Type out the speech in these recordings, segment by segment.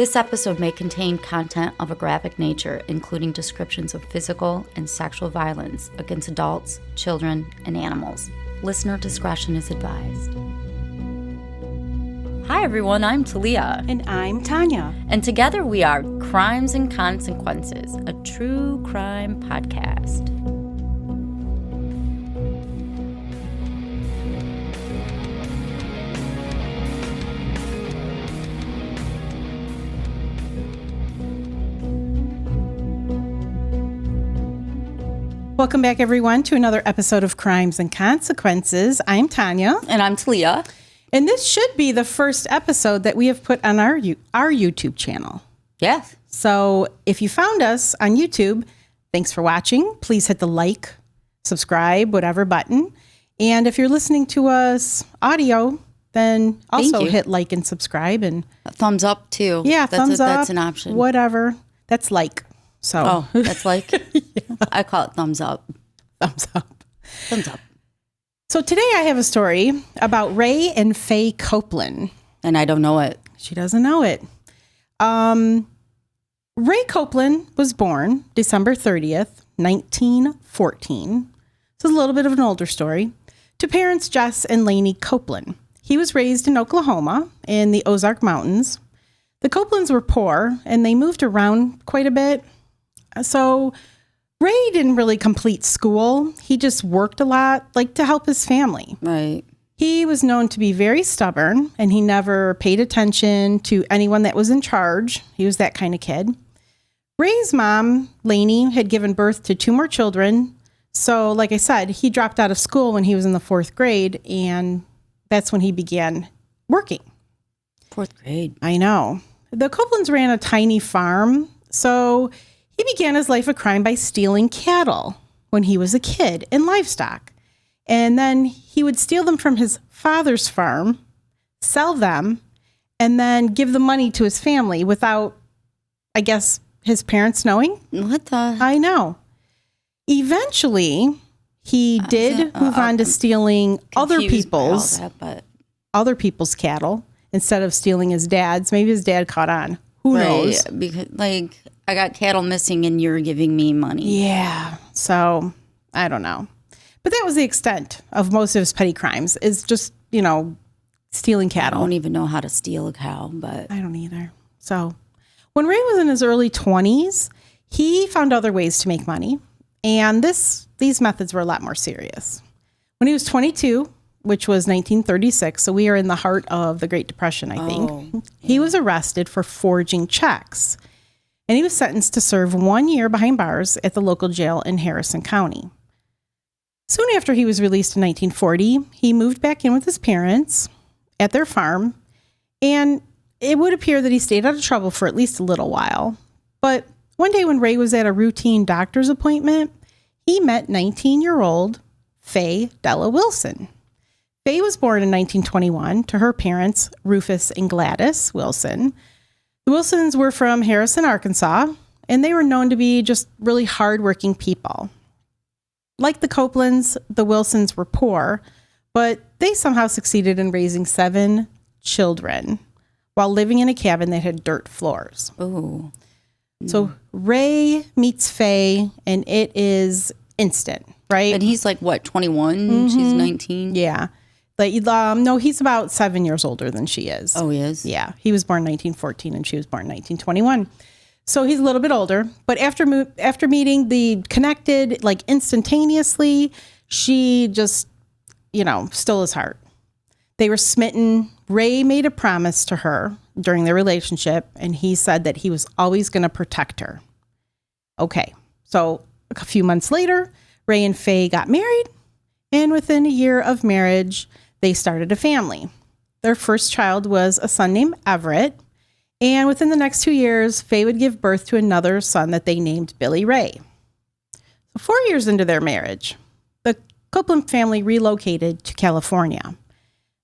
This episode may contain content of a graphic nature, including descriptions of physical and sexual violence against adults, children, and animals. Listener discretion is advised. Hi everyone, I'm Talia. And I'm Tanya. And together we are Crimes and Consequences, a true crime podcast. Welcome back, everyone, to another episode of Crimes and Consequences. I'm Tanya. And I'm Talia. And this should be the first episode that we have put on our YouTube channel. Yes. So if you found us on YouTube, thanks for watching. Please hit the like, subscribe, whatever button. And if you're listening to us audio, then also hit like and subscribe. And a thumbs up, too. Yeah, thumbs up. That's an option. Whatever. That's like. So. Oh, that's like? Yeah. I call it thumbs up. Thumbs up. Thumbs up. So today I have a story about Ray and Faye Copeland. And I don't know it. She doesn't know it. Ray Copeland was born December 30th, 1914. This is a little bit of an older story. To parents Jess and Lainey Copeland. He was raised in Oklahoma in the Ozark Mountains. The Copelands were poor and they moved around quite a bit. So Ray didn't really complete school. He just worked a lot, like to help his family. Right. He was known to be very stubborn, and he never paid attention to anyone that was in charge. He was that kind of kid. Ray's mom, Lainey, had given birth to 2 more children. So, like I said, he dropped out of school when he was in the 4th grade, and that's when he began working. 4th grade. I know. The Copelands ran a tiny farm, so he began his life of crime by stealing cattle when he was a kid and livestock. And then he would steal them from his father's farm, sell them, and then give the money to his family without, I guess, his parents knowing. What the? I know. Eventually, he did move on to stealing other people's cattle instead of stealing his dad's. Maybe his dad caught on. Who knows? Because, I got cattle missing and you're giving me money. Yeah. So, I don't know. But that was the extent of most of his petty crimes, is just, stealing cattle. I don't even know how to steal a cow, but I don't either. So, when Ray was in his early 20s, he found other ways to make money. And these methods were a lot more serious. When he was 22, which was 1936, so we are in the heart of the Great Depression, I think, he was arrested for forging checks. And he was sentenced to serve 1 year behind bars at the local jail in Harrison County. Soon after he was released in 1940, he moved back in with his parents at their farm, and it would appear that he stayed out of trouble for at least a little while. But one day when Ray was at a routine doctor's appointment, he met 19-year-old Faye Della Wilson. Faye was born in 1921 to her parents, Rufus and Gladys Wilson. The Wilsons were from Harrison, Arkansas, and they were known to be just really hardworking people. Like the Copelands, the Wilsons were poor, but they somehow succeeded in raising 7 children while living in a cabin that had dirt floors. Oh. So Ray meets Faye, and it is instant, right? And he's 21? Mm-hmm. She's 19? Yeah. No, he's about 7 years older than she is. Oh, he is? Yeah. He was born 1914 and she was born 1921. So he's a little bit older. But after meeting, they connected instantaneously. She just, stole his heart. They were smitten. Ray made a promise to her during their relationship, and he said that he was always going to protect her. Okay. So a few months later, Ray and Faye got married, and within a year of marriage, they started a family. Their first child was a son named Everett, and within the next 2 years, Faye would give birth to another son that they named Billy Ray. 4 years into their marriage, the Copeland family relocated to California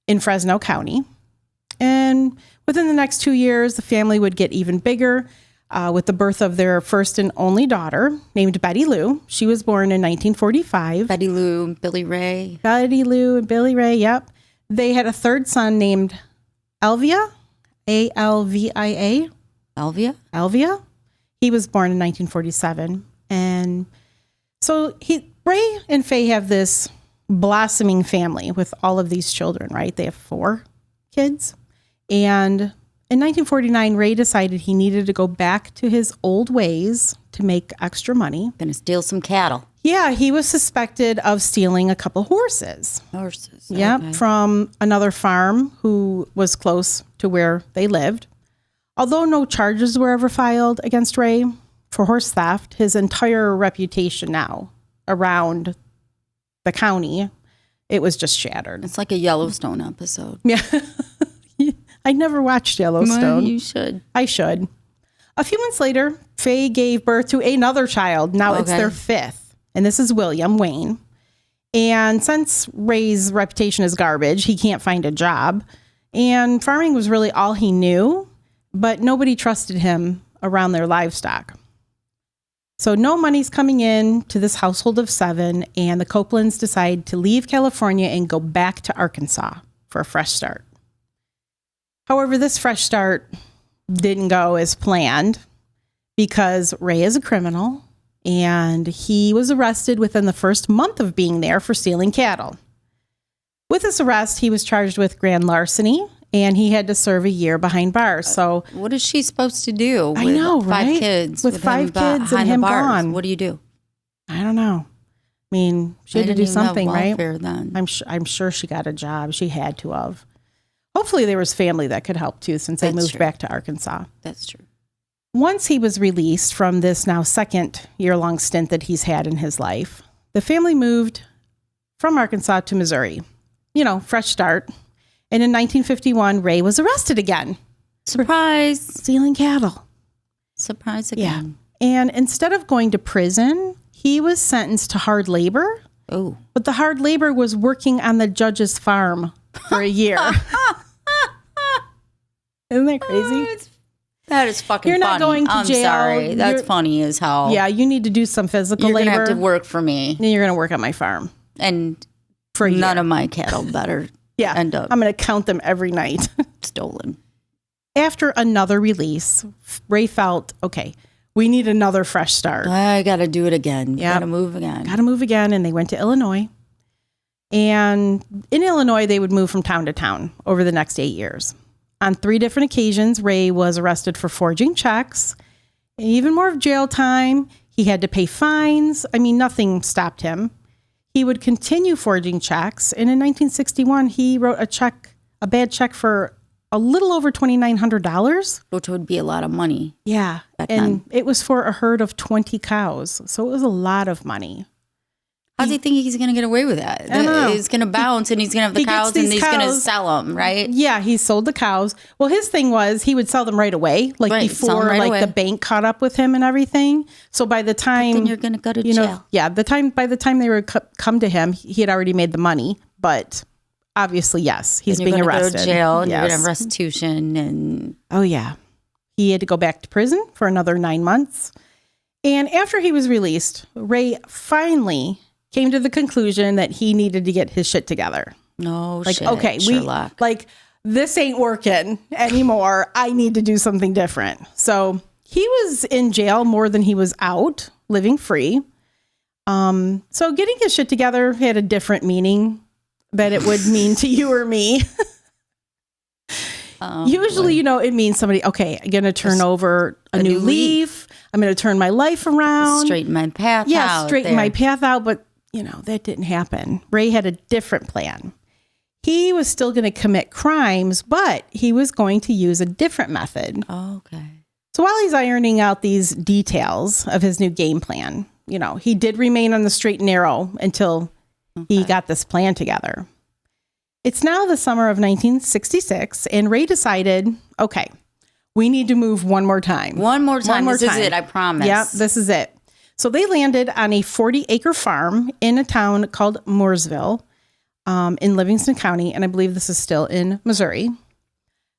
in Fresno County, and within the next 2 years, the family would get even bigger with the birth of their first and only daughter named Betty Lou. She was born in 1945. Betty Lou, Billy Ray. Betty Lou and Billy Ray, yep. They had a third son named Alvia, A-L-V-I-A. Elvia. He was born in 1947. And so Ray and Faye have this blossoming family with all of these children, right? They have 4 kids. And in 1949, Ray decided he needed to go back to his old ways to make extra money. Gonna steal some cattle. Yeah, he was suspected of stealing a couple horses. Yeah, okay. From another farm who was close to where they lived. Although no charges were ever filed against Ray for horse theft, his entire reputation now around the county, it was just shattered. It's like a Yellowstone episode. Yeah. I never watched Yellowstone. Well, you should. I should. A few months later, Faye gave birth to another child. Now it's their 5th. And this is William Wayne. And since Ray's reputation is garbage, he can't find a job. And farming was really all he knew, but nobody trusted him around their livestock. So no money's coming in to this household of 7, and the Copelands decide to leave California and go back to Arkansas for a fresh start. However, this fresh start didn't go as planned because Ray is a criminal, and he was arrested within the first month of being there for stealing cattle. With this arrest, he was charged with grand larceny, and he had to serve a year behind bars. So, what is she supposed to do? I know, right? 5 kids, with 5 kids and him gone. What do you do? I don't know. I mean, she had to do something, right? Then. I'm sure she got a job. She had to have. Hopefully, there was family that could help too, since they moved back to Arkansas. That's true. Once he was released from this now 2nd year-long stint that he's had in his life, the family moved from Arkansas to Missouri. You know, fresh start. And in 1951, Ray was arrested again. Surprise. Stealing cattle. Surprise again. Yeah. And instead of going to prison, he was sentenced to hard labor. Oh. But the hard labor was working on the judge's farm for a year. Isn't that crazy? That is fucking funny. You're not going to jail. I'm sorry. That's funny as hell. Yeah, you need to do some physical labor. You're going to have to work for me. And you're going to work on my farm. And for none of my cattle better end up. I'm going to count them every night. Stolen. After another release, Ray felt, okay, we need another fresh start. I got to do it again. Yep. Got to move again. Got to move again. And they went to Illinois. And in Illinois, they would move from town to town over the next 8 years. On 3 different occasions, Ray was arrested for forging checks, even more jail time. He had to pay fines. I mean, nothing stopped him. He would continue forging checks. And in 1961, he wrote a bad check for a little over $2,900. Which would be a lot of money. Yeah. And it was for a herd of 20 cows. So it was a lot lot of money. How does he think he's going to get away with that? He's going to bounce and he's going to have the cows and he's going to sell them, right? Yeah, he sold the cows. Well, his thing was he would sell them right away, before the bank caught up with him and everything. So by the time... But then you're going to go to jail. By the time they would come to him, he had already made the money. But obviously, yes, he's being arrested. Go to jail and you're going to have restitution and... Oh, yeah. He had to go back to prison for another 9 months. And after he was released, Ray finally came to the conclusion that he needed to get his shit together. No shit, okay, Sherlock. This ain't working anymore. I need to do something different. So he was in jail more than he was out, living free. So getting his shit together had a different meaning that it would mean to you or me. Usually, it means somebody, okay, I'm going to turn over a new leaf. I'm going to turn my life around. Straighten my path out. Yeah, straighten my path out. But, that didn't happen. Ray had a different plan. He was still going to commit crimes, but he was going to use a different method. Oh, okay. So while he's ironing out these details of his new game plan, he did remain on the straight and narrow until he got this plan together. It's now the summer of 1966, and Ray decided, okay, we need to move one more time. One more time. This is it, I promise. Yep, this is it. So they landed on a 40-acre farm in a town called Mooresville in Livingston County, and I believe this is still in Missouri.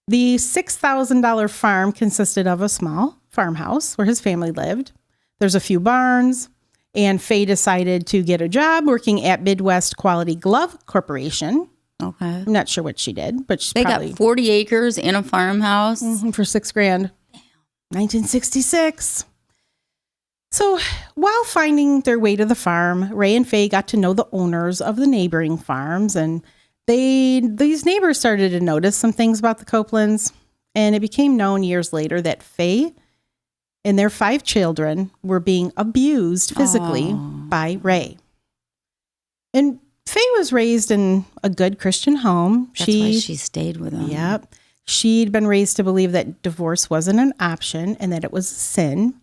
The $6,000 farm consisted of a small farmhouse where his family lived. There's a few barns, and Faye decided to get a job working at Midwest Quality Glove Corporation. Okay. I'm not sure what she did, but they got 40 acres in a farmhouse for $6,000. 1966. So while finding their way to the farm, Ray and Faye got to know the owners of the neighboring farms, and these neighbors started to notice some things about the Copelands, and it became known years later that Faye and their 5 children were being abused physically by Ray. And Faye was raised in a good Christian home. That's why she stayed with him. Yep. She'd been raised to believe that divorce wasn't an option and that it was a sin.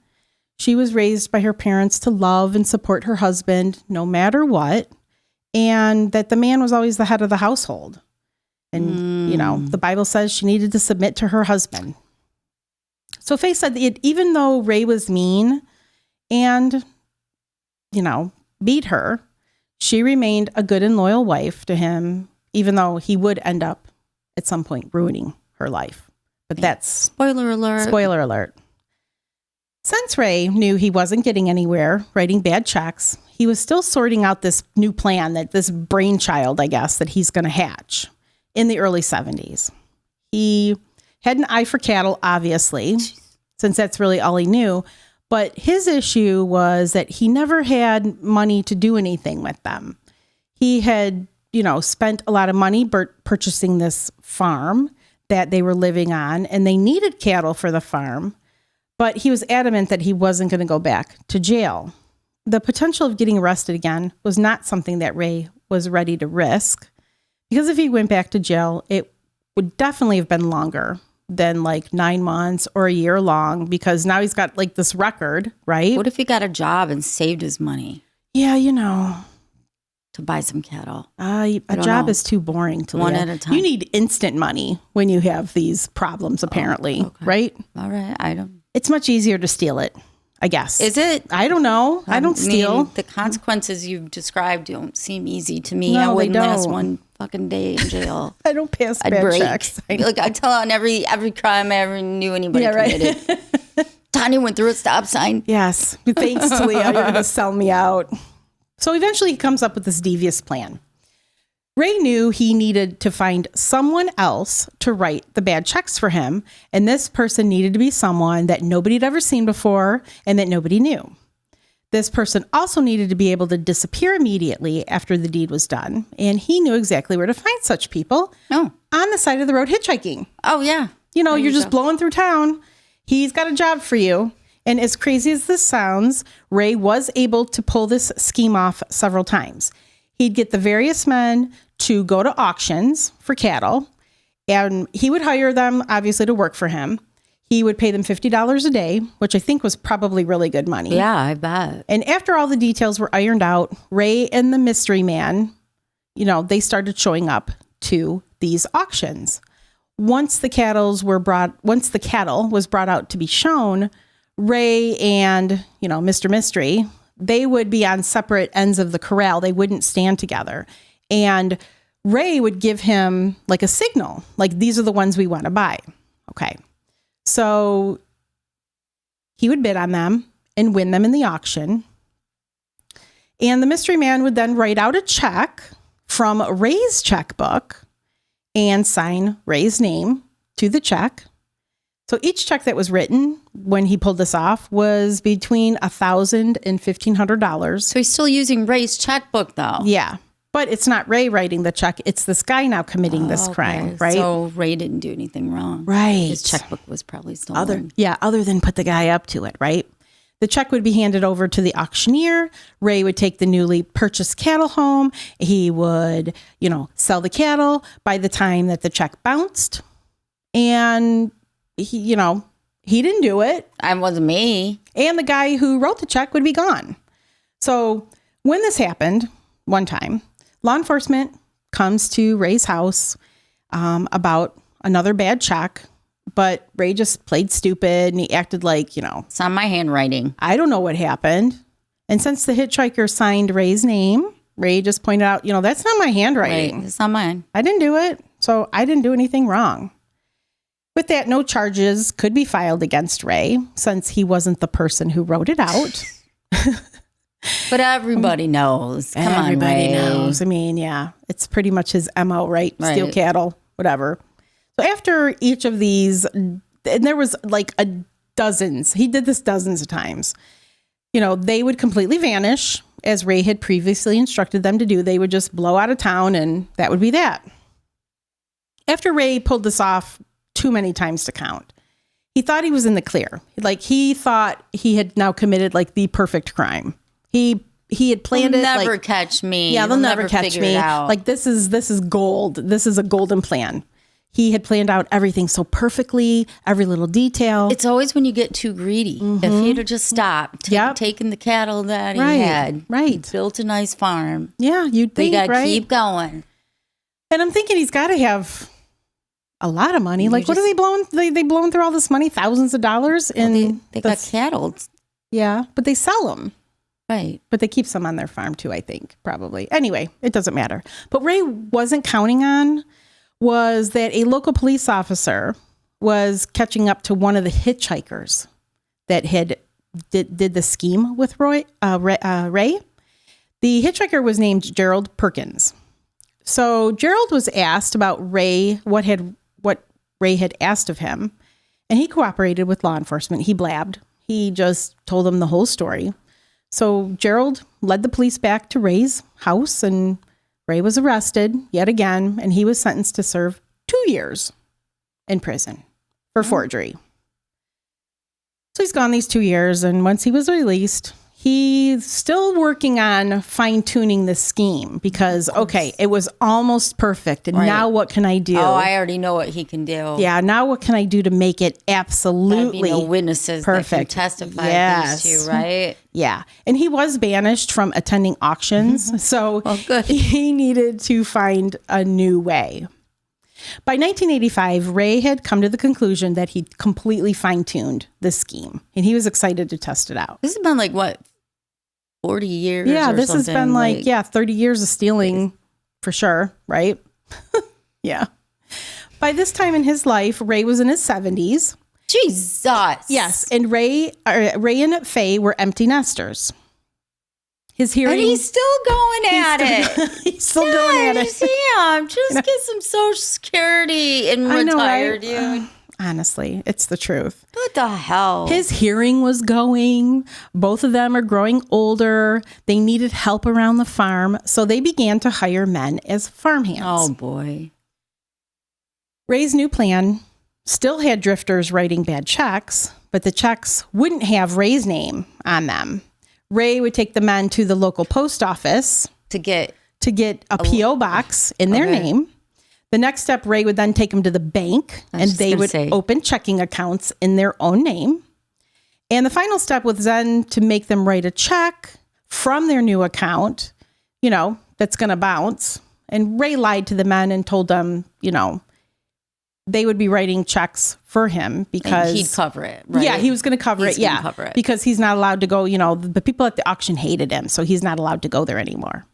She was raised by her parents to love and support her husband no matter what, and that the man was always the head of the household. And, the Bible says she needed to submit to her husband. So Faye said that even though Ray was mean and, beat her, she remained a good and loyal wife to him, even though he would end up at some point ruining her life. But that's... Spoiler alert. Spoiler alert. Since Ray knew he wasn't getting anywhere writing bad checks, he was still sorting out this new plan, this brainchild, I guess, that he's going to hatch in the early 70s. He had an eye for cattle, obviously, since that's really all he knew. But his issue was that he never had money to do anything with them. He had, spent a lot of money purchasing this farm that they were living on, and they needed cattle for the farm. But he was adamant that he wasn't going to go back to jail. The potential of getting arrested again was not something that Ray was ready to risk, because if he went back to jail, it would definitely have been longer than 9 months or a year long, because now he's got this record, right? What if he got a job and saved his money? Yeah, to buy some cattle. A job is too boring to one live. at a time. You need instant money when you have these problems, apparently, right? All right, It's much easier to steal it, I guess. Is it? I don't know. I don't steal. The consequences you've described don't seem easy to me. No, I wouldn't they don't. last one fucking day in jail. I don't pass I'd bad break. checks. I tell on every crime I ever knew anybody committed. Tanya went through a stop sign. Yes. Thanks, Talia. You're going to sell me out. So eventually he comes up with this devious plan. Ray knew he needed to find someone else to write the bad checks for him, and this person needed to be someone that nobody had ever seen before and that nobody knew. This person also needed to be able to disappear immediately after the deed was done, and he knew exactly where to find such people. Oh. On the side of the road hitchhiking. Oh, yeah. You're just blowing through town. He's got a job for you. And as crazy as this sounds, Ray was able to pull this scheme off several times. He'd get the various men to go to auctions for cattle, and he would hire them, obviously, to work for him. He would pay them $50 a day, which I think was probably really good money. Yeah, I bet. And after all the details were ironed out, Ray and the mystery man, they started showing up to these auctions. Once the cattle was brought out to be shown, Ray and, Mr. Mystery, they would be on separate ends of the corral. They wouldn't stand together. And Ray would give him a signal, these are the ones we want to buy. Okay. So he would bid on them and win them in the auction. And the mystery man would then write out a check from Ray's checkbook and sign Ray's name to the check. So each check that was written when he pulled this off was between $1,000 and $1,500. So he's still using Ray's checkbook, though. Yeah. But it's not Ray writing the check. It's this guy now committing this crime, right? So Ray didn't do anything wrong. Right. His checkbook was probably stolen. Other than put the guy up to it, right? The check would be handed over to the auctioneer. Ray would take the newly purchased cattle home. He would, sell the cattle by the time that the check bounced. And he didn't do it. It wasn't me. And the guy who wrote the check would be gone. So when this happened one time, law enforcement comes to Ray's house about another bad check, but Ray just played stupid and he acted like, It's not my handwriting. I don't know what happened. And since the hitchhiker signed Ray's name, Ray just pointed out, that's not my handwriting. Right, it's not mine. I didn't do it. So I didn't do anything wrong. With that, no charges could be filed against Ray since he wasn't the person who wrote it out. But everybody knows. Come on, everybody Ray. knows. I mean, yeah, it's pretty much his MO, right? Steal cattle, whatever. So after each of these, and there was dozens. He did this dozens of times. They would completely vanish, as Ray had previously instructed them to do. They would just blow out of town, and that would be that. After Ray pulled this off too many times to count, he thought he was in the clear. Like, he thought he had now committed like the perfect crime. He had planned it. They'll never catch me. Yeah, they'll never catch me. Like, this is gold. This is a golden plan. He had planned out everything so perfectly, every little detail. It's always when you get too greedy. If he'd have just stopped, taken the cattle that he had, built a nice farm. Yeah, you'd think, they got to keep going. And I'm thinking he's got to have a lot of money. Like, what are they blowing? They blowing through all this money, thousands of dollars. And they got cattle. Yeah, but they sell them. Right. But they keep some on their farm too, I think, probably. Anyway, it doesn't matter. But Ray wasn't counting on was that a local police officer was catching up to one of the hitchhikers that had did the scheme with Ray. The hitchhiker was named Gerald Perkins. So Gerald was asked about Ray, what Ray had asked of him, and he cooperated with law enforcement. He blabbed. He just told them the whole story. So Gerald led the police back to Ray's house, and Ray was arrested yet again, and he was sentenced to serve 2 years in prison for forgery. So he's gone these 2 years, and once he was released, he's still working on fine-tuning the scheme because, okay, it was almost perfect, and now what can I do? Oh, I already know what he can do. Yeah, now what can I do to make it absolutely no witnesses perfect? That can testify against you, right? Yeah, and he was banished from attending auctions, so he needed to find a new way. By 1985, Ray had come to the conclusion that he'd completely fine-tuned the scheme, and he was excited to test it out. This has been like, what, 40 years? Yeah, this has been like 30 years of stealing for sure, right? Yeah. By this time in his life, Ray was in his 70s. Jesus. Yes, and Ray and Faye were empty nesters. His hearing... And he's still going at it. He's still going at it. Yeah, just get some Social Security and retire, dude. Honestly, it's the truth. What the hell? His hearing was going. Both of them are growing older. They needed help around the farm, so they began to hire men as farmhands. Oh, boy. Ray's new plan still had drifters writing bad checks, but the checks wouldn't have Ray's name on them. Ray would take the men to the local post office to get a P.O. box in their name. The next step, Ray would then take them to the bank, and they would open checking accounts in their own name. And the final step was then to make them write a check from their new account, that's going to bounce. And Ray lied to the men and told them, they would be writing checks for him because... And he'd cover it, right? Yeah, he was going to cover it, because he's not allowed to go, the people at the auction hated him, so he's not allowed to go there anymore.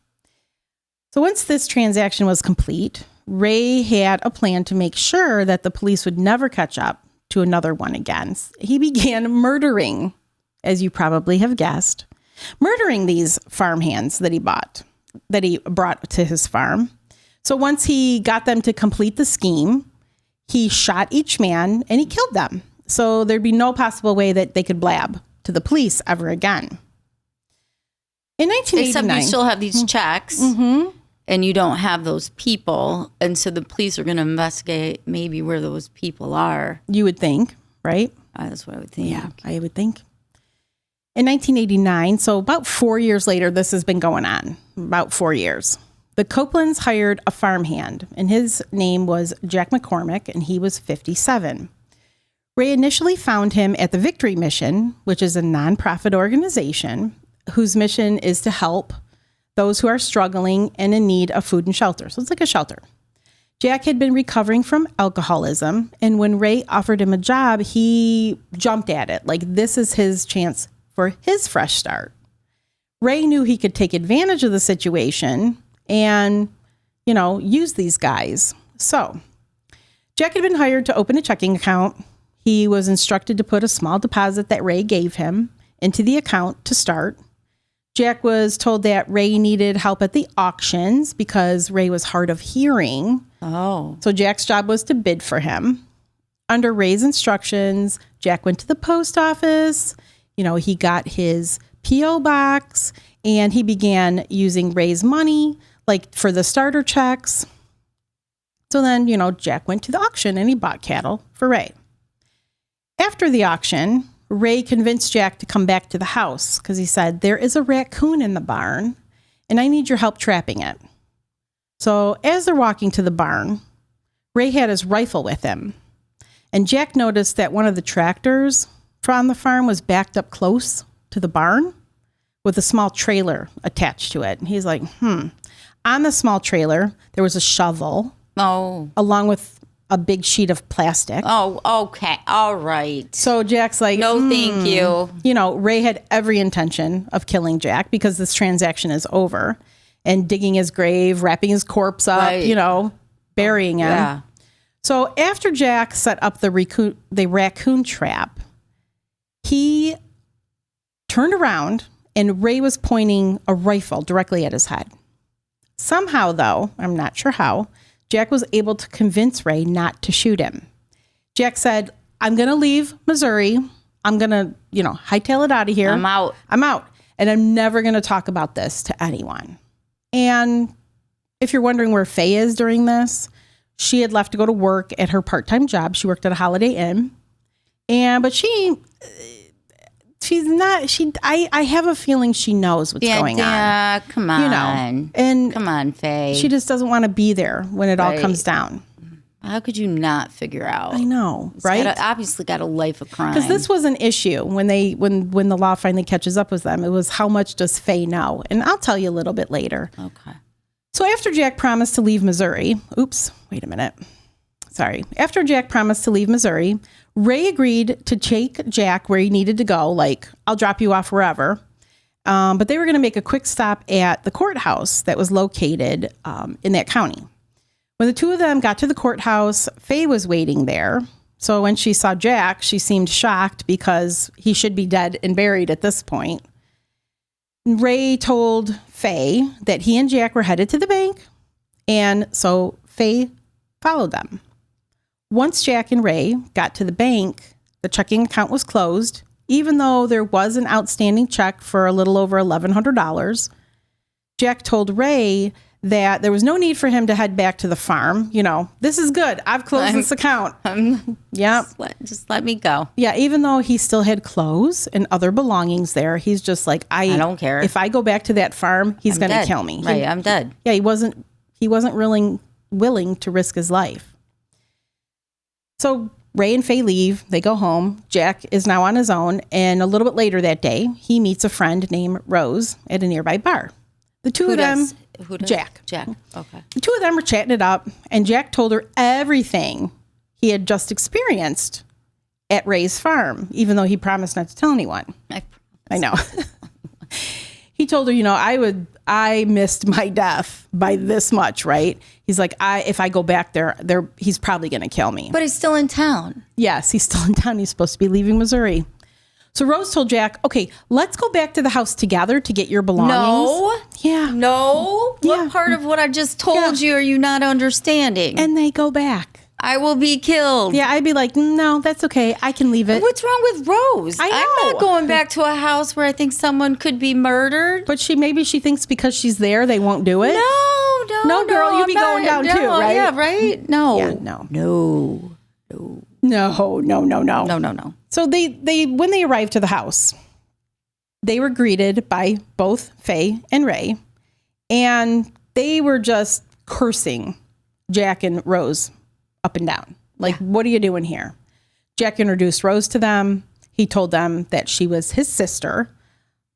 So once this transaction was complete, Ray had a plan to make sure that the police would never catch up to another one again. He began murdering, as you probably have guessed, murdering these farmhands that he brought to his farm. So once he got them to complete the scheme, he shot each man and he killed them. So there'd be no possible way that they could blab to the police ever again. In 1989... Except you still have these checks and you don't have those people. And so the police are going to investigate maybe where those people are. You would think, right? That's what I would think. Yeah, I would think. In 1989, so about 4 years later, this has been going on. About 4 years. The Copelands hired a farmhand, and his name was Jack McCormick, and he was 57. Ray initially found him at the Victory Mission, which is a nonprofit organization whose mission is to help those who are struggling and in need of food and shelter. So it's like a shelter. Jack had been recovering from alcoholism, and when Ray offered him a job, he jumped at it. Like, this is his chance for his fresh start. Ray knew he could take advantage of the situation and, use these guys. So Jack had been hired to open a checking account. He was instructed to put a small deposit that Ray gave him into the account to start. Jack was told that Ray needed help at the auctions because Ray was hard of hearing. Oh. So Jack's job was to bid for him. under Ray's instructions, Jack went to the post office. He got his P.O. box, and he began using Ray's money, like for the starter checks. So then, Jack went to the auction and he bought cattle for Ray. After the auction, Ray convinced Jack to come back to the house because he said, there is a raccoon in the barn and I need your help trapping it. So as they're walking to the barn, Ray had his rifle with him. And Jack noticed that one of the tractors from the farm was backed up close to the barn with a small trailer attached to it. And he's like, On the small trailer, there was a shovel. Oh. Along with a big sheet of plastic. Oh, okay. All right. So Jack's like, no, thank you. Ray had every intention of killing Jack because this transaction is over and digging his grave, wrapping his corpse up, right. Burying him. Yeah. So after Jack set up the raccoon trap, he turned around and Ray was pointing a rifle directly at his head. Somehow, though, I'm not sure how, Jack was able to convince Ray not to shoot him. Jack said, I'm going to leave Missouri. I'm going to, hightail it out of here. I'm out. And I'm never going to talk about this to anyone. And if you're wondering where Faye is during this, she had left to go to work at her part-time job. She worked at a Holiday Inn. But she's not, I have a feeling she knows what's going on. Yeah, come on. And come on, Faye. She just doesn't want to be there when it all comes down. How could you not figure out? I know, right? Obviously got a life of crime. Because this was an issue when the law finally catches up with them. It was, how much does Faye know? And I'll tell you a little bit later. Okay. So after Jack promised to leave Missouri, After Jack promised to leave Missouri, Ray agreed to take Jack where he needed to go, like, I'll drop you off wherever. But they were going to make a quick stop at the courthouse that was located in that county. When the two of them got to the courthouse, Faye was waiting there. So when she saw Jack, she seemed shocked because he should be dead and buried at this point. Ray told Faye that he and Jack were headed to the bank, and so Faye followed them. Once Jack and Ray got to the bank, the checking account was closed, even though there was an outstanding check for a little over $1,100. Jack told Ray that there was no need for him to head back to the farm. This is good. I've closed this account. Yeah. Just let me go. Yeah, even though he still had clothes and other belongings there, he's just like, I don't care. If I go back to that farm, he's going to kill me. Right, I'm dead. Yeah, he wasn't willing to risk his life. So Ray and Faye leave. They go home. Jack is now on his own. And a little bit later that day, he meets a friend named Rose at a nearby bar. The two of them, Jack. Okay. The two of them were chatting it up. And Jack told her everything he had just experienced at Ray's farm, even though he promised not to tell anyone. I know. He told her, I missed my death by this much, right? He's like, if I go back there, he's probably going to kill me. But he's still in town. Yes, he's still in town. He's supposed to be leaving Missouri. So Rose told Jack, okay, let's go back to the house together to get your belongings. No. Yeah. No. Yeah. What part of what I just told you are you not understanding? And they go back. I will be killed. Yeah, I'd be like, no, that's okay. I can leave it. What's wrong with Rose? I know. I'm not going back to a house where I think someone could be murdered. But maybe she thinks because she's there, they won't do it. No, girl, you be going down too, right? Yeah, right? No. Yeah, no. So they when they arrived to the house, they were greeted by both Faye and Ray, and they were just cursing Jack and Rose up and down. Like, What are you doing here? Jack introduced Rose to them. He told them that she was his sister,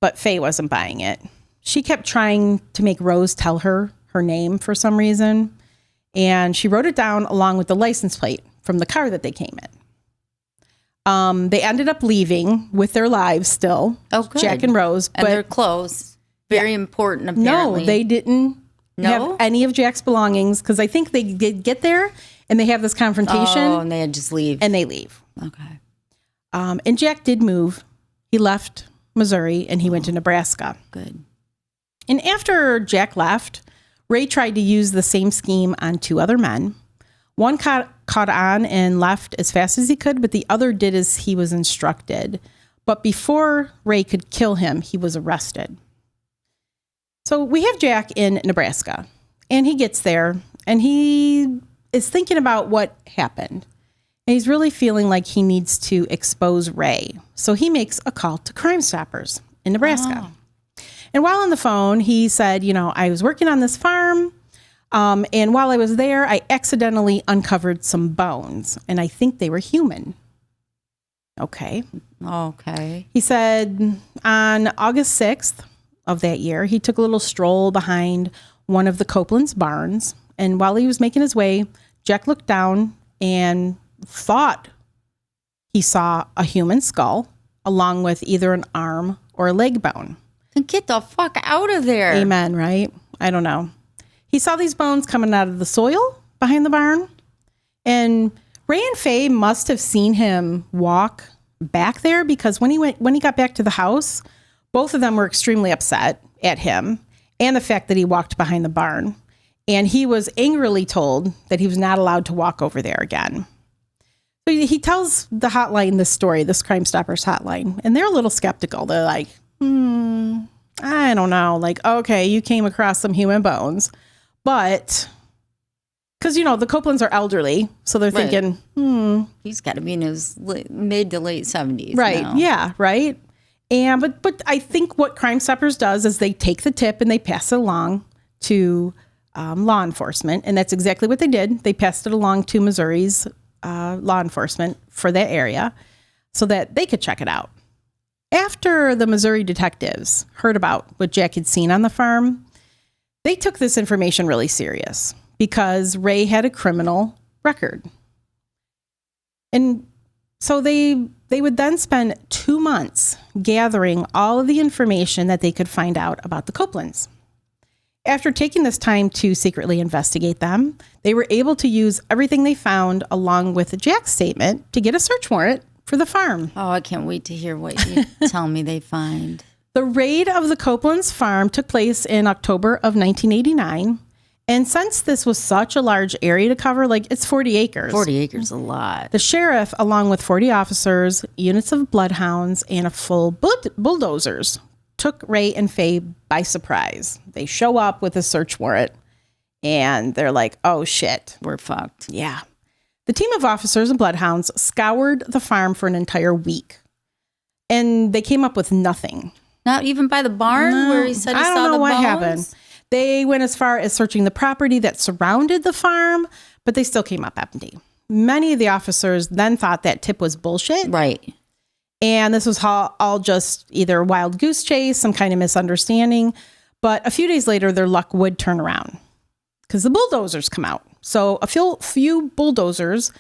but Faye wasn't buying it. She kept trying to make Rose tell her name for some reason, and she wrote it down along with the license plate from the car that they came in. They ended up leaving with their lives still. Oh, good. Jack and Rose. And their clothes. Very important, apparently. No, they didn't have any of Jack's belongings, because I think they did get there and they have this confrontation. Oh, and they just leave. And they leave. Okay. And Jack did move. He left Missouri and he went to Nebraska. Good. And after Jack left, Ray tried to use the same scheme on two other men. One caught caught on and left as fast as he could, but the other did as he was instructed. But before Ray could kill him, he was arrested. So we have Jack in Nebraska, and he gets there, and he is thinking about what happened. And he's really feeling like he needs to expose Ray. So he makes a call to Crime Stoppers in Nebraska. Oh. And while on the phone, he said, I was working on this farm. And while I was there, I accidentally uncovered some bones, and I think they were human. Okay. He said on August 6th of that year, he took a little stroll behind one of the Copeland's barns. And while he was making his way, Jack looked down and thought he saw a human skull along with either an arm or a leg bone. Then get the fuck out of there. Amen, right? I don't know. He saw these bones coming out of the soil behind the barn. And Ray and Faye must have seen him walk back there, because when he got back to the house, both of them were extremely upset at him and the fact that he walked behind the barn. And he was angrily told that he was not allowed to walk over there again. So he tells the hotline this story, this Crime Stoppers hotline, and they're a little skeptical. They're like, I don't know. Like, okay, you came across some human bones. But, because, the Copelands are elderly, so they're thinking, He's got to be in his mid to late 70s. Right, now. Yeah, right. And but I think what Crime Stoppers does is they take the tip and they pass it along to law enforcement. And that's exactly what they did. They passed it along to Missouri's law enforcement for that area so that they could check it out. After the Missouri detectives heard about what Jack had seen on the farm, they took this information really serious because Ray had a criminal record. And so they would then spend 2 months gathering all of the information that they could find out about the Copelands. After taking this time to secretly investigate them, they were able to use everything they found along with Jack's statement to get a search warrant for the farm. Oh, I can't wait to hear what you tell me they find. The raid of the Copeland's farm took place in October of 1989. And since this was such a large area to cover, it's 40 acres. 40 acres is a lot. The sheriff, along with 40 officers, units of bloodhounds, and a full bulldozers, took Ray and Faye by surprise. They show up with a search warrant, and they're like, oh, shit. We're fucked. Yeah. The team of officers and bloodhounds scoured the farm for an entire week, and they came up with nothing. Not even by the barn where he said he saw the bones? I don't know what happened. They went as far as searching the property that surrounded the farm, but they still came up empty. Many of the officers then thought that tip was bullshit. Right. And this was all just either a wild goose chase, some kind of misunderstanding. But a few days later, their luck would turn around because the bulldozers come out. So a few bulldozers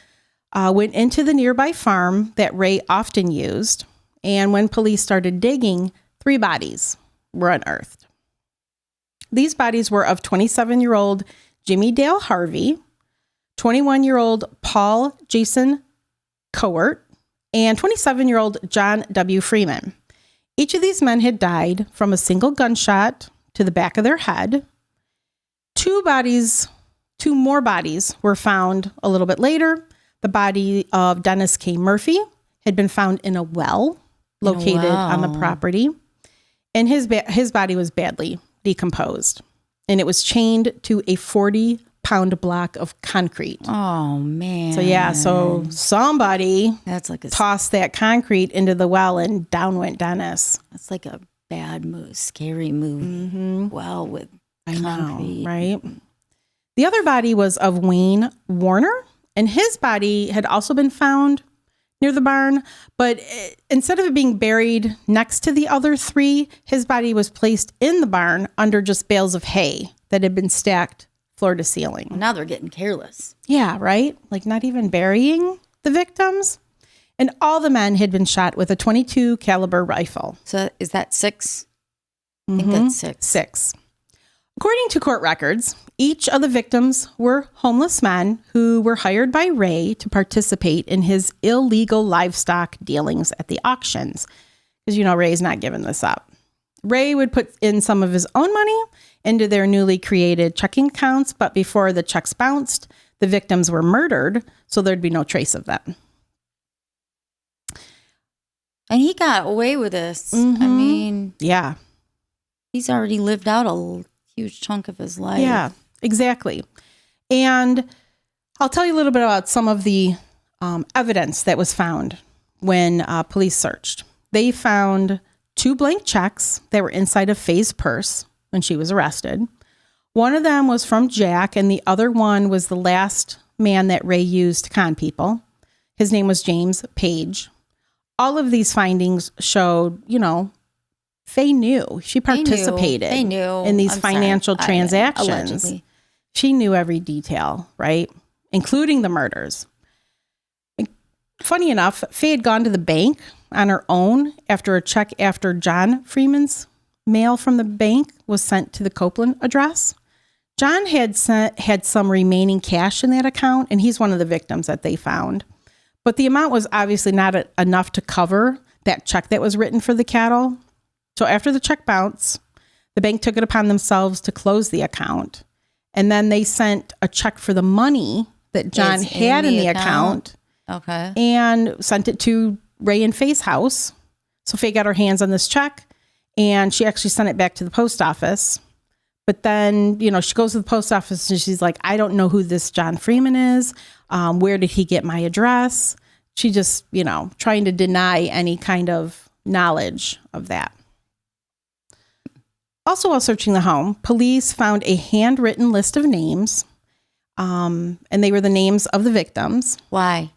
went into the nearby farm that Ray often used. And when police started digging, 3 bodies were unearthed. These bodies were of 27-year-old Jimmy Dale Harvey, 21-year-old Paul Jason Cowart, and 27-year-old John W. Freeman. Each of these men had died from a single gunshot to the back of their head. 2 more bodies were found a little bit later. The body of Dennis K. Murphy had been found in a well located on the property. And his body was badly decomposed. And it was chained to a 40-pound block of concrete. Oh, man. So somebody that's like tossed that concrete into the well, and down went Dennis. That's like a bad move, scary move. Mm-hmm. Well, with I concrete. know, right? The other body was of Wayne Warner, and his body had also been found near the barn, but instead of it being buried next to the other 3, his body was placed in the barn under just bales of hay that had been stacked floor to ceiling. Now they're getting careless. Yeah, right? Like not even burying the victims. And all the men had been shot with a .22 caliber rifle. So is that 6? I think that's 6. 6. According to court records, each of the victims were homeless men who were hired by Ray to participate in his illegal livestock dealings at the auctions. Because, Ray's not giving this up. Ray would put in some of his own money into their newly created checking accounts, but before the checks bounced, the victims were murdered, so there'd be no trace of them. And he got away with this. Mm-hmm. I mean, yeah, he's already lived out a huge chunk of his life. Yeah, exactly. And I'll tell you a little bit about some of the evidence that was found when police searched. They found 2 blank checks that were inside of Faye's purse when she was arrested. One of them was from Jack, and the other one was the last man that Ray used to con people. His name was James Page. All of these findings showed, Faye knew. She participated in these financial transactions. Allegedly. She knew every detail, right? Including the murders. Funny enough, Faye had gone to the bank on her own after a check after John Freeman's mail from the bank was sent to the Copeland address. John had some remaining cash in that account, and he's one of the victims that they found. But the amount was obviously not enough to cover that check that was written for the cattle. So after the check bounced, the bank took it upon themselves to close the account. And then they sent a check for the money that John had in the account. Okay. And sent it to Ray and Faye's house. So Faye got her hands on this check, and she actually sent it back to the post office. But then, she goes to the post office and she's like, I don't know who this John Freeman is. Where did he get my address? She just, trying to deny any kind of knowledge of that. Also, while searching the home, police found a handwritten list of names, and they were the names of the victims. Why?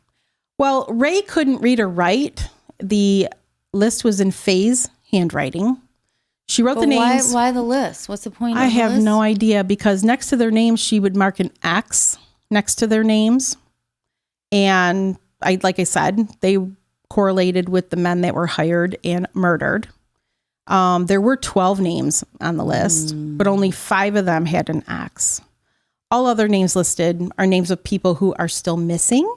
Well, Ray couldn't read or write. The list was in Faye's handwriting. She wrote the names. Why the list? What's the point of the I list? have no idea, because next to their names, she would mark an X next to their names. And like I said, they correlated with the men that were hired and murdered. There were 12 names on the list, but only 5 of them had an X. All other names listed are names of people who are still missing.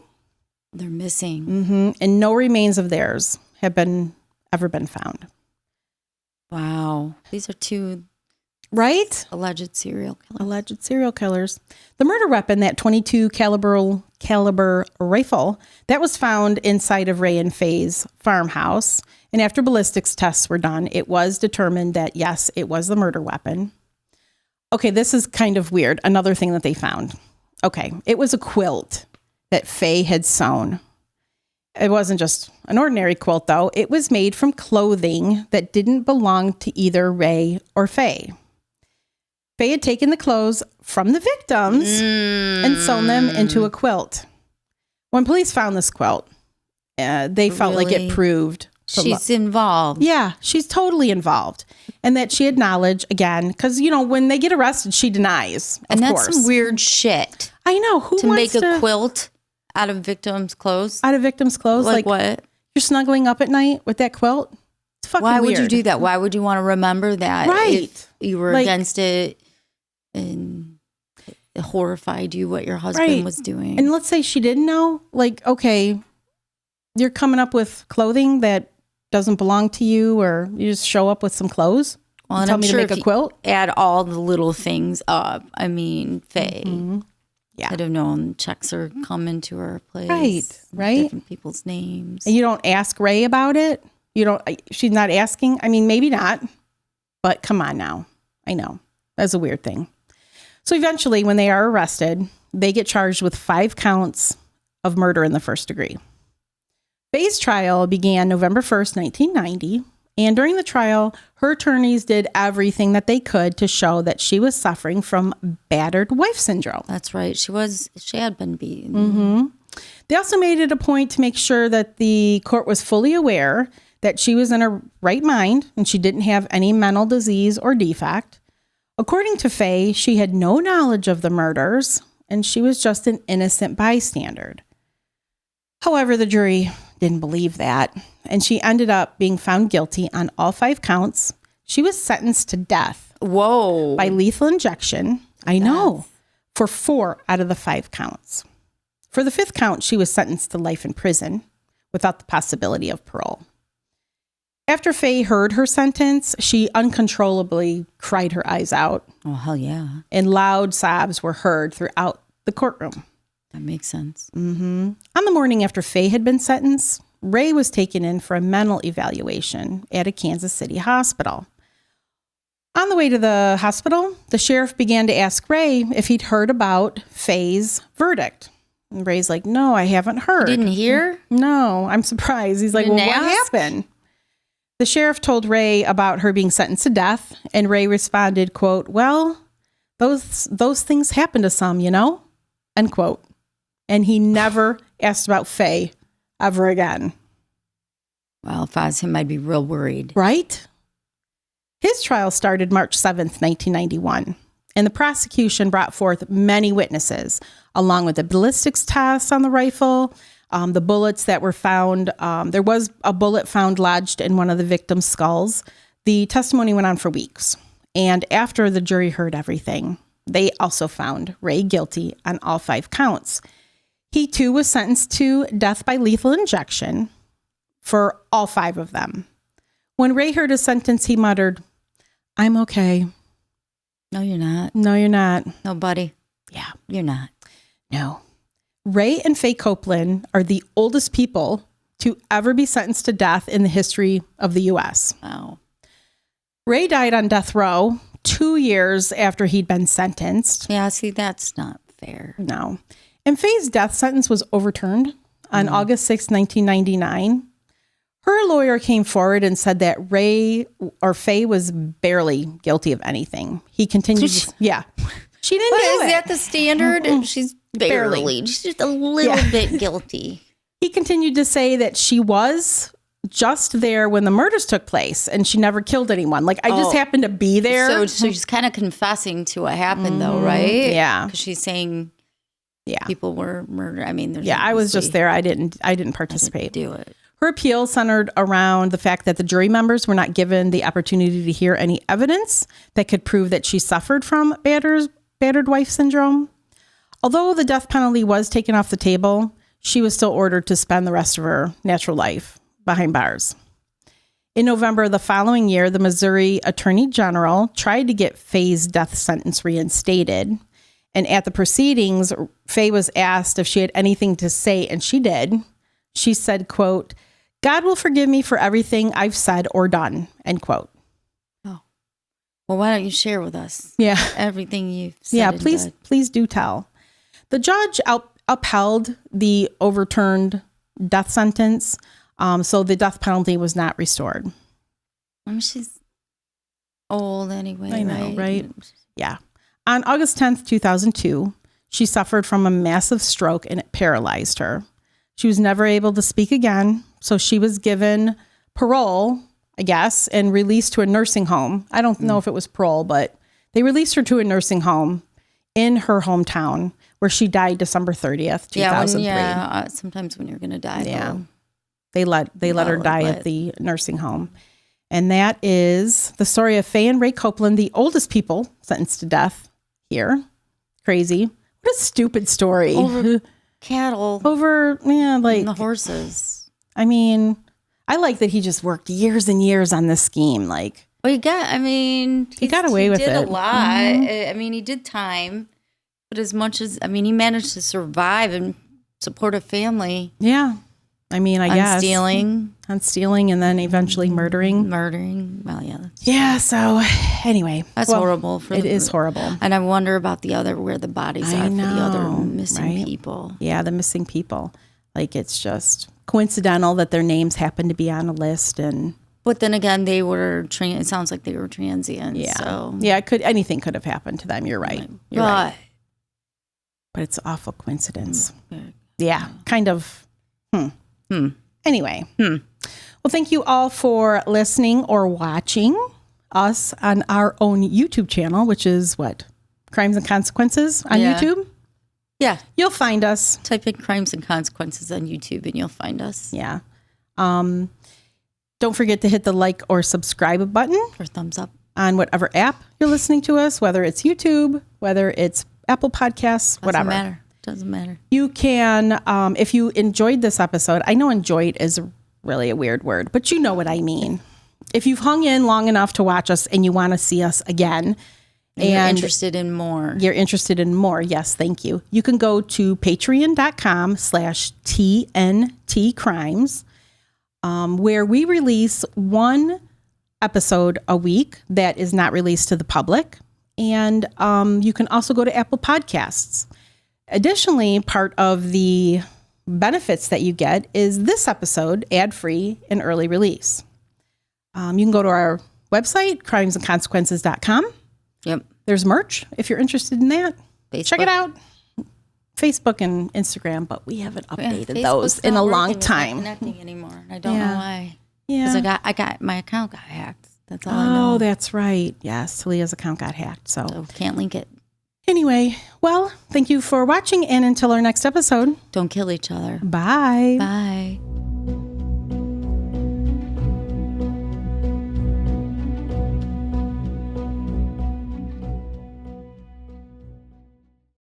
They're missing. Mm-hmm. And no remains of theirs have ever been found. Wow. These are 2 alleged serial killers. The murder weapon, that .22 caliber rifle, that was found inside of Ray and Faye's farmhouse. And after ballistics tests were done, it was determined that, yes, it was the murder weapon. Okay, this is kind of weird. Another thing that they found. Okay, it was a quilt that Faye had sewn. It wasn't just an ordinary quilt, though. It was made from clothing that didn't belong to either Ray or Faye. Faye had taken the clothes from the victims and sewn them into a quilt. When police found this quilt, they felt like it proved she's involved. Yeah, she's totally involved. And that she had knowledge, again, because, when they get arrested, she denies, and that's course. Some weird shit. I know. Who to wants make a quilt out of victims' clothes? Out of victims' clothes? Like what? You're snuggling up at night with that quilt? It's fucking Why weird. would you do that? Why would you want to remember that? Right. If you were against it and it horrified you what your husband was doing. And let's say she didn't know. Okay, you're coming up with clothing that doesn't belong to you, or you just show up with some clothes. Well, and tell I'm me sure to make a quilt. Add all the little things up. I mean, Faye. Mm-hmm. Yeah. I'd have known checks are coming to her place. Right. Different people's names. And you don't ask Ray about it? She's not asking? I mean, maybe not. But come on now. I know. That's a weird thing. So eventually, when they are arrested, they get charged with 5 counts of murder in the first degree. Faye's trial began November 1st, 1990. And during the trial, her attorneys did everything that they could to show that she was suffering from battered wife syndrome. That's right. She had been beaten. Mm-hmm. They also made it a point to make sure that the court was fully aware that she was in her right mind and she didn't have any mental disease or defect. According to Faye, she had no knowledge of the murders and she was just an innocent bystander. However, the jury didn't believe that, and she ended up being found guilty on all 5 counts. She was sentenced to death. Whoa. By lethal injection. I know. For 4 out of the 5 counts. For the 5th count, she was sentenced to life in prison without the possibility of parole. After Faye heard her sentence, she uncontrollably cried her eyes out. Oh, hell yeah. And loud sobs were heard throughout the courtroom. That makes sense. On the morning after Faye had been sentenced, Ray was taken in for a mental evaluation at a Kansas City hospital. On the way to the hospital, the sheriff began to ask Ray if he'd heard about Faye's verdict. And Ray's like, no, I haven't heard. You didn't hear? No, I'm surprised. He's like, well, what happened? The sheriff told Ray about her being sentenced to death, and Ray responded, quote, well, those things happen to some, you know, end quote. And he never asked about Faye ever again. Well, if I was him, I'd be real worried. Right? His trial started March 7th, 1991, and the prosecution brought forth many witnesses, along with the ballistics tests on the rifle, the bullets that were found. There was a bullet found lodged in one of the victim's skulls. The testimony went on for weeks, and after the jury heard everything, they also found Ray guilty on all 5 counts. He, too, was sentenced to death by lethal injection for all 5 of them. When Ray heard his sentence, he muttered, I'm okay. No, you're not. No, you're not. No, buddy. Yeah. You're not. No. Ray and Faye Copeland are the oldest people to ever be sentenced to death in the history of the U.S. Wow. Ray died on death row 2 years after he'd been sentenced. Yeah, see, that's not fair. No. And Faye's death sentence was overturned on August 6, 1999. Her lawyer came forward and said that Faye was barely guilty of anything. He continued. Yeah. She didn't do it. Is that the standard? Mm-hmm. She's barely. She's just a little bit guilty. He continued to say that she was just there when the murders took place and she never killed anyone. Like, I just happened to be there. So she's kind of confessing to what happened, though, right? Yeah. Because she's saying people were murdered. I mean, I was just there. I didn't participate. Do it. Her appeal centered around the fact that the jury members were not given the opportunity to hear any evidence that could prove that she suffered from battered wife syndrome. Although the death penalty was taken off the table, she was still ordered to spend the rest of her natural life behind bars. In November of the following year, the Missouri Attorney General tried to get Faye's death sentence reinstated. And at the proceedings, Faye was asked if she had anything to say, and she did. She said, quote, God will forgive me for everything I've said or done, end quote. Oh, well, why don't you share with us? Everything you've said. Yeah, please do tell. The judge upheld the overturned death sentence, so the death penalty was not restored. I mean, she's old anyway. I know, right? Yeah. On August 10th, 2002, she suffered from a massive stroke and it paralyzed her. She was never able to speak again, so she was given parole, I guess, and released to a nursing home. I don't know if it was parole, but they released her to a nursing home in her hometown where she died December 30th, 2003. Sometimes when you're going to die. Yeah. They let her die at the nursing home. And that is the story of Faye and Ray Copeland, the oldest people sentenced to death here. Crazy. What a stupid story. Over cattle. And the horses. I mean, I like that he just worked years and years on this scheme. Like, well, he got away with it. He did a lot. I mean, he did time, but as much as, he managed to survive and support a family. Yeah. I mean, I guess. On stealing and then eventually murdering. Well, yeah. Yeah. So anyway. That's horrible. It is horrible. And I wonder about where the bodies are for the other missing people. Yeah, the missing people. Like, it's just coincidental that their names happen to be on a list. But then again, they were, it sounds like they were transient. Yeah. So. Yeah, anything could have happened to them. You're right. You're right. But it's an awful coincidence. Yeah, kind of. Anyway. Well, thank you all for listening or watching us on our own YouTube channel, which is what? Crimes and Consequences on YouTube? Yeah. You'll find us. Type in Crimes and Consequences on YouTube and you'll find us. Yeah. Don't forget to hit the like or subscribe button. Or thumbs up. On whatever app you're listening to us, whether it's YouTube, whether it's Apple Podcasts, whatever. Doesn't matter. You can, if you enjoyed this episode, I know enjoyed is really a weird word, but you know what I mean. If you've hung in long enough to watch us and you want to see us again, You're interested in more. You're interested in more. Yes, thank you. You can go to patreon.com/TNT Crimes, where we release one episode a week that is not released to the public. And you can also go to Apple Podcasts. Additionally, part of the benefits that you get is this episode, ad-free and early release. You can go to our website, crimesandconsequences.com. Yep. There's merch if you're interested in that. Facebook. Check it out. Facebook and Instagram, but we haven't updated those in a long time. It's not connecting anymore. I don't know why. Yeah. Because I got my account got hacked. That's all I know. Oh, that's right. Yes, Leah's account got hacked. So can't link it. Anyway, well, thank you for watching, and until our next episode. Don't kill each other. Bye. Bye.